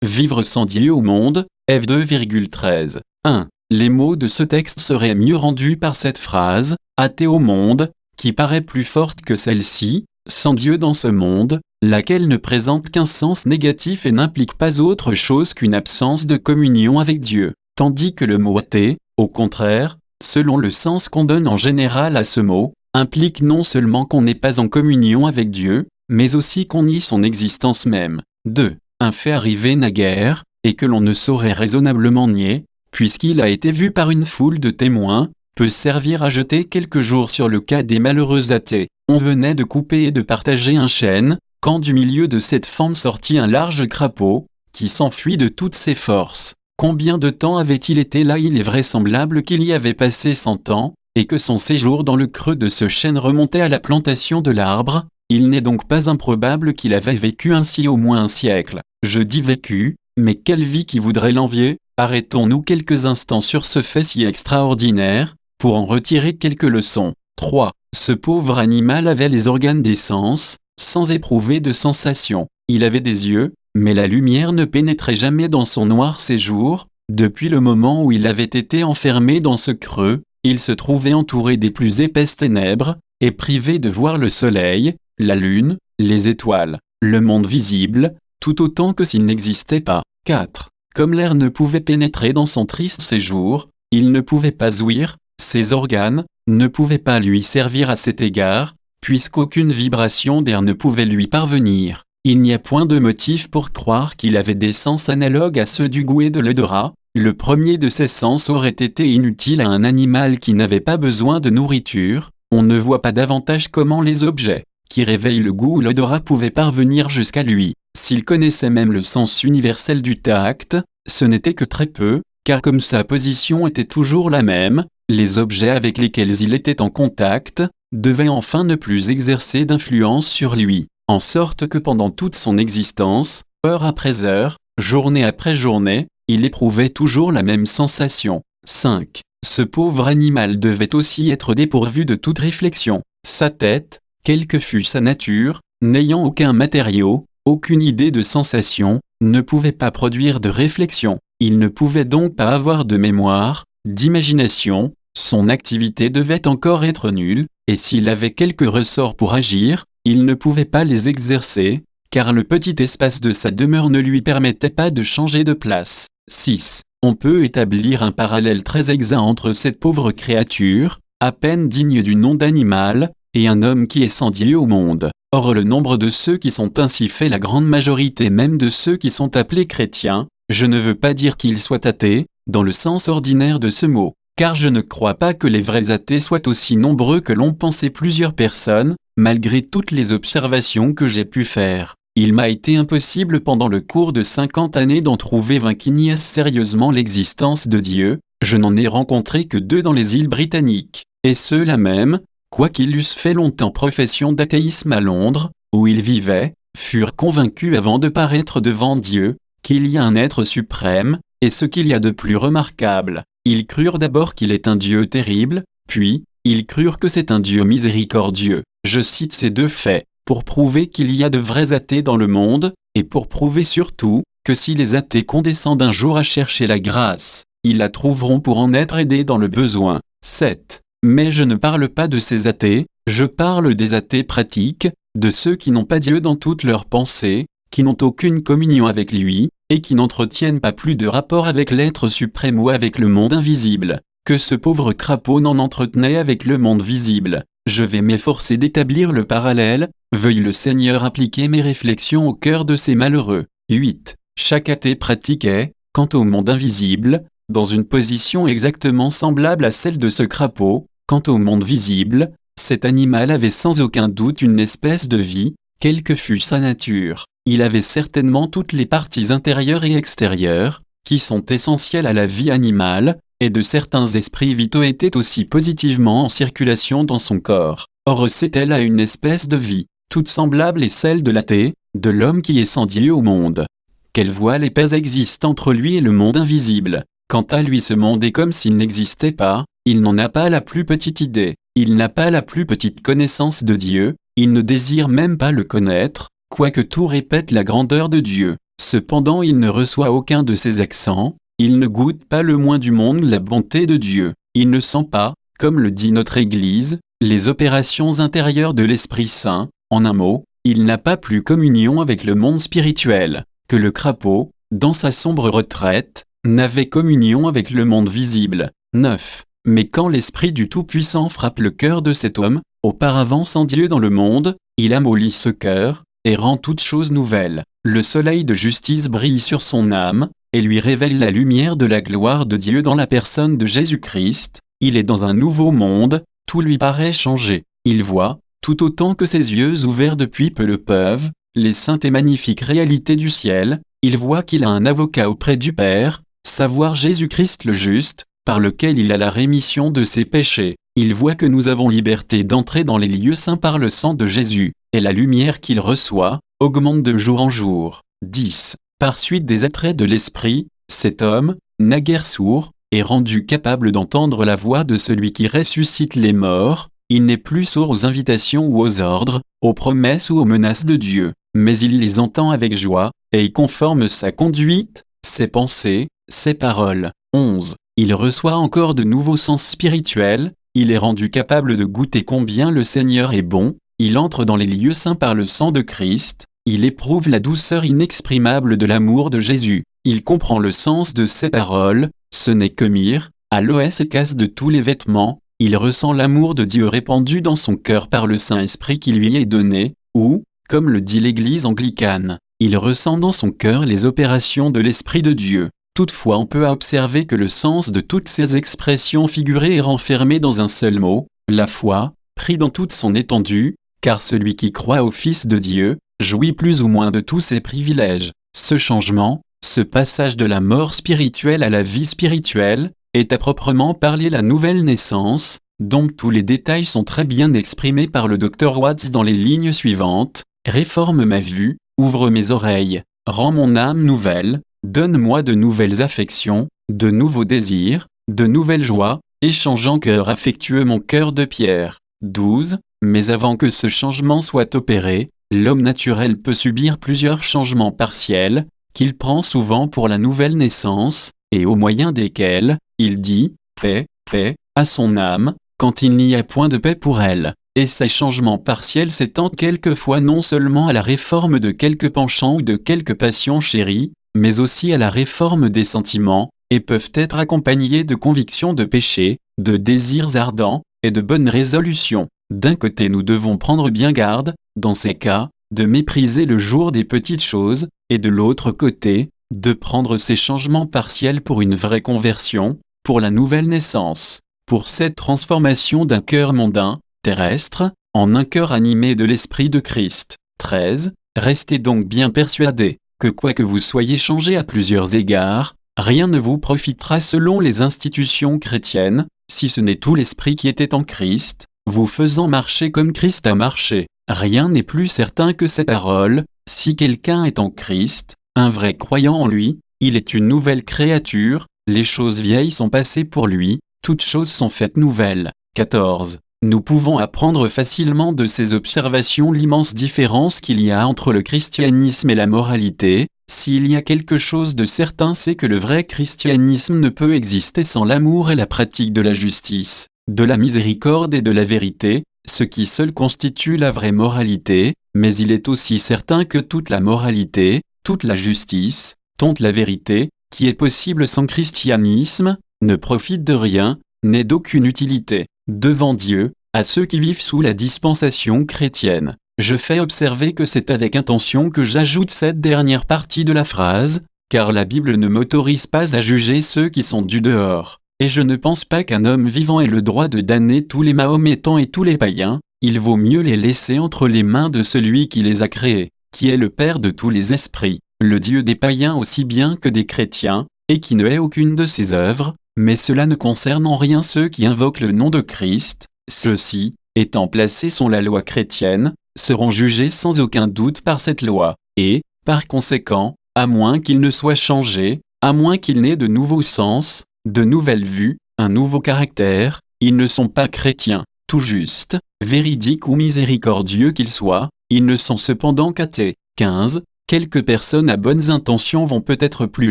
Vivre sans Dieu au monde, F 2,13. 1. Les mots de ce texte seraient mieux rendus par cette phrase, athée au monde, qui paraît plus forte que celle-ci, sans Dieu dans ce monde, laquelle ne présente qu'un sens négatif et n'implique pas autre chose qu'une absence de communion avec Dieu, tandis que le mot athée, au contraire, selon le sens qu'on donne en général à ce mot, implique non seulement qu'on n'est pas en communion avec Dieu, mais aussi qu'on nie son existence même. 2. Un fait arrivé naguère, et que l'on ne saurait raisonnablement nier, puisqu'il a été vu par une foule de témoins, peut servir à jeter quelques jours sur le cas des malheureux athées. On venait de couper et de partager un chêne, quand du milieu de cette fente sortit un large crapaud, qui s'enfuit de toutes ses forces. Combien de temps avait-il été là? Il est vraisemblable qu'il y avait passé 100 ans, et que son séjour dans le creux de ce chêne remontait à la plantation de l'arbre. Il n'est donc pas improbable qu'il avait vécu ainsi au moins un siècle. Je dis vécu, mais quelle vie qui voudrait l'envier? Arrêtons-nous quelques instants sur ce fait si extraordinaire, pour en retirer quelques leçons. 3. Ce pauvre animal avait les organes des sens, sans éprouver de sensation. Il avait des yeux, mais la lumière ne pénétrait jamais dans son noir séjour. Depuis le moment où il avait été enfermé dans ce creux, il se trouvait entouré des plus épaisses ténèbres, et privé de voir le soleil, la lune, les étoiles, le monde visible, tout autant que s'il n'existait pas. 4. Comme l'air ne pouvait pénétrer dans son triste séjour, il ne pouvait pas ouïr, ses organes ne pouvaient pas lui servir à cet égard, puisqu'aucune vibration d'air ne pouvait lui parvenir. Il n'y a point de motif pour croire qu'il avait des sens analogues à ceux du goût et de l'odorat. Le premier de ces sens aurait été inutile à un animal qui n'avait pas besoin de nourriture. On ne voit pas davantage comment les objets qui réveillent le goût ou l'odorat pouvaient parvenir jusqu'à lui. S'il connaissait même le sens universel du tact, ce n'était que très peu, car comme sa position était toujours la même, les objets avec lesquels il était en contact devaient enfin ne plus exercer d'influence sur lui, en sorte que pendant toute son existence, heure après heure, journée après journée, il éprouvait toujours la même sensation. 5. Ce pauvre animal devait aussi être dépourvu de toute réflexion. Sa tête, quelle que fût sa nature, n'ayant aucun matériau, aucune idée de sensation, ne pouvait pas produire de réflexion. Il ne pouvait donc pas avoir de mémoire, d'imagination, son activité devait encore être nulle, et s'il avait quelques ressorts pour agir, il ne pouvait pas les exercer, car le petit espace de sa demeure ne lui permettait pas de changer de place. 6. On peut établir un parallèle très exact entre cette pauvre créature, à peine digne du nom d'animal, et un homme qui est sans Dieu au monde. Or le nombre de ceux qui sont ainsi fait la grande majorité même de ceux qui sont appelés chrétiens, je ne veux pas dire qu'ils soient athées, dans le sens ordinaire de ce mot, car je ne crois pas que les vrais athées soient aussi nombreux que l'ont pensé plusieurs personnes, malgré toutes les observations que j'ai pu faire. Il m'a été impossible pendant le cours de 50 années d'en trouver un qui niassent sérieusement l'existence de Dieu. Je n'en ai rencontré que 2 dans les îles Britanniques, et ceux-là même, quoiqu'ils eussent fait longtemps profession d'athéisme à Londres, où ils vivaient, furent convaincus avant de paraître devant Dieu, qu'il y a un être suprême, et ce qu'il y a de plus remarquable, ils crurent d'abord qu'il est un Dieu terrible, puis, ils crurent que c'est un Dieu miséricordieux. Je cite ces 2 faits, pour prouver qu'il y a de vrais athées dans le monde, et pour prouver surtout, que si les athées condescendent un jour à chercher la grâce, ils la trouveront pour en être aidés dans le besoin. 7. Mais je ne parle pas de ces athées, je parle des athées pratiques, de ceux qui n'ont pas Dieu dans toutes leurs pensées, qui n'ont aucune communion avec lui, et qui n'entretiennent pas plus de rapport avec l'être suprême ou avec le monde invisible, que ce pauvre crapaud n'en entretenait avec le monde visible. Je vais m'efforcer d'établir le parallèle, veuille le Seigneur appliquer mes réflexions au cœur de ces malheureux. 8. Chaque athée pratiquait, quant au monde invisible, dans une position exactement semblable à celle de ce crapaud. Quant au monde visible, cet animal avait sans aucun doute une espèce de vie, quelle que fût sa nature. Il avait certainement toutes les parties intérieures et extérieures, qui sont essentielles à la vie animale, et de certains esprits vitaux étaient aussi positivement en circulation dans son corps. Or c'était là une espèce de vie, toute semblable est celle de l'athée, de l'homme qui est sans Dieu au monde. Quel voile épais existe entre lui et le monde invisible. Quant à lui, ce monde est comme s'il n'existait pas, il n'en a pas la plus petite idée, il n'a pas la plus petite connaissance de Dieu, il ne désire même pas le connaître, quoique tout répète la grandeur de Dieu. cependant il ne reçoit aucun de ces accents, il ne goûte pas le moins du monde la bonté de Dieu, il ne sent pas, comme le dit notre Église, les opérations intérieures de l'Esprit Saint, en un mot, il n'a pas plus communion avec le monde spirituel, que le crapaud, dans sa sombre retraite, n'avait communion avec le monde visible. 9. Mais quand l'Esprit du Tout-Puissant frappe le cœur de cet homme, auparavant sans Dieu dans le monde, il amollit ce cœur, et rend toutes choses nouvelles. Le soleil de justice brille sur son âme, et lui révèle la lumière de la gloire de Dieu dans la personne de Jésus-Christ. Il est dans un nouveau monde, tout lui paraît changé. Il voit, tout autant que ses yeux ouverts depuis peu le peuvent, les saintes et magnifiques réalités du ciel. Il voit qu'il a un avocat auprès du Père, savoir Jésus-Christ le juste, par lequel il a la rémission de ses péchés. Il voit que nous avons liberté d'entrer dans les lieux saints par le sang de Jésus, et la lumière qu'il reçoit augmente de jour en jour. 10. Par suite des attraits de l'esprit, cet homme, naguère sourd, est rendu capable d'entendre la voix de celui qui ressuscite les morts. Il n'est plus sourd aux invitations ou aux ordres, aux promesses ou aux menaces de Dieu, mais il les entend avec joie, et y conforme sa conduite, ses pensées, ses paroles. 11. Il reçoit encore de nouveaux sens spirituels, il est rendu capable de goûter combien le Seigneur est bon, il entre dans les lieux saints par le sang de Christ, il éprouve la douceur inexprimable de l'amour de Jésus, il comprend le sens de ses paroles, ce n'est que myrrhe, aloès et casse de tous les vêtements, il ressent l'amour de Dieu répandu dans son cœur par le Saint-Esprit qui lui est donné, ou, comme le dit l'Église anglicane, il ressent dans son cœur les opérations de l'Esprit de Dieu. Toutefois on peut observer que le sens de toutes ces expressions figurées est renfermé dans un seul mot, la foi, pris dans toute son étendue, car celui qui croit au Fils de Dieu, jouit plus ou moins de tous ses privilèges. Ce changement, ce passage de la mort spirituelle à la vie spirituelle, est à proprement parler la nouvelle naissance, dont tous les détails sont très bien exprimés par le Dr Watts dans les lignes suivantes. Réforme ma vue, ouvre mes oreilles, rends mon âme nouvelle, donne-moi de nouvelles affections, de nouveaux désirs, de nouvelles joies, et change en cœur affectueux mon cœur de pierre. 12. Mais avant que ce changement soit opéré, l'homme naturel peut subir plusieurs changements partiels, qu'il prend souvent pour la nouvelle naissance, et au moyen desquels, il dit « paix, paix » à son âme, quand il n'y a point de paix pour elle. Et ces changements partiels s'étendent quelquefois non seulement à la réforme de quelques penchants ou de quelques passions chéries, mais aussi à la réforme des sentiments, et peuvent être accompagnés de convictions de péché, de désirs ardents, et de bonnes résolutions. D'un côté nous devons prendre bien garde, dans ces cas, de mépriser le jour des petites choses, et de l'autre côté, de prendre ces changements partiels pour une vraie conversion, pour la nouvelle naissance, pour cette transformation d'un cœur mondain, terrestre, en un cœur animé de l'Esprit de Christ. 13. Restez donc bien persuadés, que quoique vous soyez changés à plusieurs égards, rien ne vous profitera selon les institutions chrétiennes, si ce n'est tout l'Esprit qui était en Christ, vous faisant marcher comme Christ a marché. Rien n'est plus certain que cette parole, si quelqu'un est en Christ, un vrai croyant en lui, il est une nouvelle créature, les choses vieilles sont passées pour lui, toutes choses sont faites nouvelles. 14. Nous pouvons apprendre facilement de ces observations l'immense différence qu'il y a entre le christianisme et la moralité. S'il y a quelque chose de certain, c'est que le vrai christianisme ne peut exister sans l'amour et la pratique de la justice, de la miséricorde et de la vérité, ce qui seul constitue la vraie moralité, mais il est aussi certain que toute la moralité, toute la justice, toute la vérité, qui est possible sans christianisme, ne profite de rien, n'est d'aucune utilité. Devant Dieu, à ceux qui vivent sous la dispensation chrétienne, je fais observer que c'est avec intention que j'ajoute cette dernière partie de la phrase, car la Bible ne m'autorise pas à juger ceux qui sont du dehors, et je ne pense pas qu'un homme vivant ait le droit de damner tous les Mahométans et tous les païens, il vaut mieux les laisser entre les mains de celui qui les a créés, qui est le Père de tous les esprits, le Dieu des païens aussi bien que des chrétiens, et qui ne hait aucune de ses œuvres, mais cela ne concerne en rien ceux qui invoquent le nom de Christ. Ceux-ci, étant placés sous la loi chrétienne, seront jugés sans aucun doute par cette loi, et, par conséquent, à moins qu'ils ne soient changés, à moins qu'ils n'aient de nouveaux sens, de nouvelles vues, un nouveau caractère, ils ne sont pas chrétiens. Tout juste, véridiques ou miséricordieux qu'ils soient, ils ne sont cependant qu'athées. 15. Quelques personnes à bonnes intentions vont peut-être plus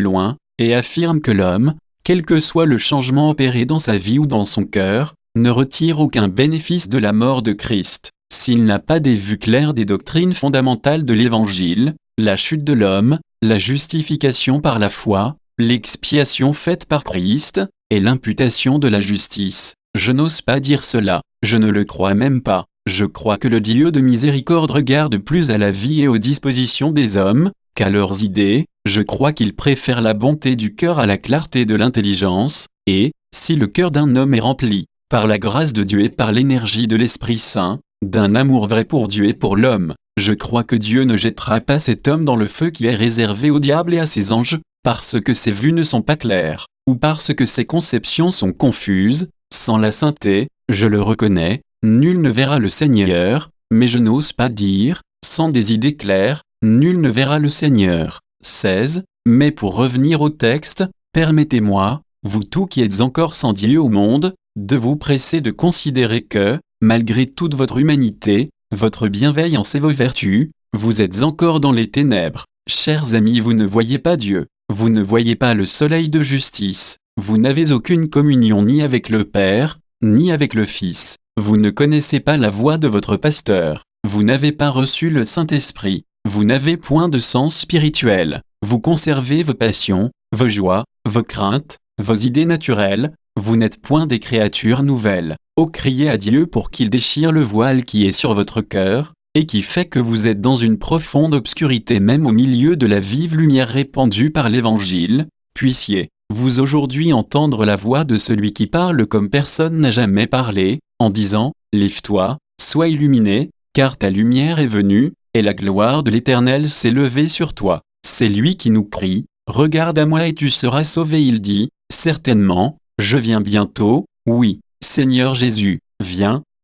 loin, et affirment que l'homme, quel que soit le changement opéré dans sa vie ou dans son cœur, ne retire aucun bénéfice de la mort de Christ, s'il n'a pas des vues claires des doctrines fondamentales de l'Évangile, la chute de l'homme, la justification par la foi, l'expiation faite par Christ, et l'imputation de la justice. Je n'ose pas dire cela, je ne le crois même pas. Je crois que le Dieu de miséricorde regarde plus à la vie et aux dispositions des hommes, qu'à leurs idées. Je crois qu'il préfère la bonté du cœur à la clarté de l'intelligence, et, si le cœur d'un homme est rempli, par la grâce de Dieu et par l'énergie de l'Esprit Saint, d'un amour vrai pour Dieu et pour l'homme, je crois que Dieu ne jettera pas cet homme dans le feu qui est réservé au diable et à ses anges, parce que ses vues ne sont pas claires, ou parce que ses conceptions sont confuses. Sans la sainteté, je le reconnais, nul ne verra le Seigneur, mais je n'ose pas dire, sans des idées claires, nul ne verra le Seigneur. 16. Mais pour revenir au texte, permettez-moi, vous tous qui êtes encore sans Dieu au monde, de vous presser de considérer que, malgré toute votre humanité, votre bienveillance et vos vertus, vous êtes encore dans les ténèbres. Chers amis, vous ne voyez pas Dieu, vous ne voyez pas le soleil de justice, vous n'avez aucune communion ni avec le Père, ni avec le Fils, vous ne connaissez pas la voix de votre pasteur, vous n'avez pas reçu le Saint-Esprit, vous n'avez point de sens spirituel, vous conservez vos passions, vos joies, vos craintes, vos idées naturelles, vous n'êtes point des créatures nouvelles. Oh, criez à Dieu pour qu'il déchire le voile qui est sur votre cœur, et qui fait que vous êtes dans une profonde obscurité même au milieu de la vive lumière répandue par l'Évangile. Puissiez, vous aujourd'hui entendre la voix de celui qui parle comme personne n'a jamais parlé, en disant, lève-toi, sois illuminé, car ta lumière est venue, et la gloire de l'Éternel s'est levée sur toi. C'est lui qui nous crie, regarde à moi et tu seras sauvé. Il dit, certainement, je viens bientôt, oui, Seigneur Jésus, viens,